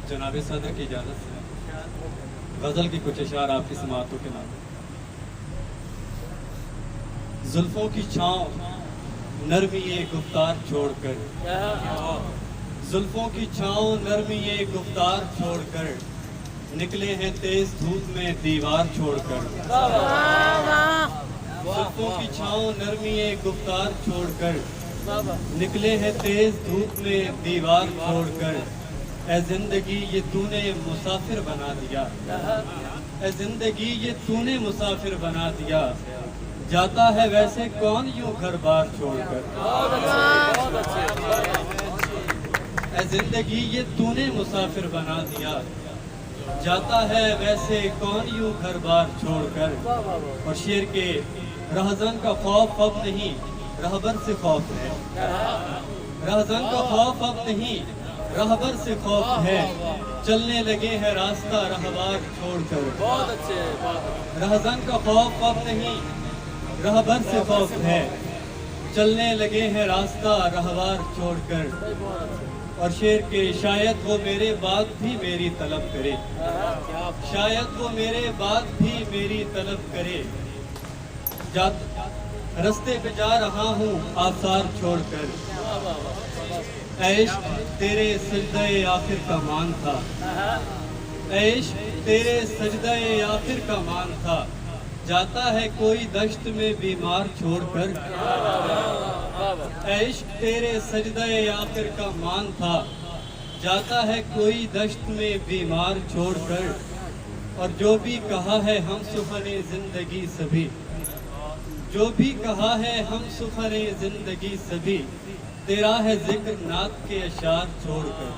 जनाब सदर की इजाज़त से गज़ल की कुछ अशार आपकी समाअतों के नाम। जुल्फों की छाँव नरमी ये गुफ्तार छोड़कर, जुल्फों की छाँव नरमी ये गुफ्तार छोड़कर, निकले हैं तेज धूप में दीवार छोड़कर। जुल्फों की छाँव नरमी ये गुफ्तार छोड़कर, निकले हैं तेज धूप में दीवार छोड़कर। ऐ जिंदगी ये तूने मुसाफिर बना दिया, ऐ जिंदगी ये तूने मुसाफिर बना दिया, जाता है वैसे कौन यूं घर बार छोड़कर। ऐ जिंदगी ये तूने मुसाफिर बना दिया, जाता है वैसे कौन यूं घर बार छोड़कर। और शेर के रहज़न का खौफ अब नहीं रहबर से खौफ है, रहज़न का खौफ अब नहीं रहबर से खौफ है, चलने लगे हैं रास्ता रहबार छोड़कर। बहुत अच्छे। रहज़न का खौफ अब नहीं रहबर से खौफ है, चलने लगे हैं रास्ता रहबार छोड़कर। और शेर के शायद वो मेरे बाद भी मेरी तलब करे, शायद वो मेरे बाद भी मेरी तलब करे, रस्ते पे जा रहा हूँ आसार छोड़कर। ऐश तेरे सजदे आखिर का मान था, ऐश तेरे सजदे आखिर का मान था, जाता है कोई दश्त में बीमार छोड़कर। ऐश तेरे सजदे आखिर का मान था, जाता है कोई दश्त में बीमार छोड़कर। और जो भी कहा है हम सुखने जिंदगी सभी, जो भी कहा है हम सुखने जिंदगी सभी, तेरा है जिक्र नात के अशार छोड़कर।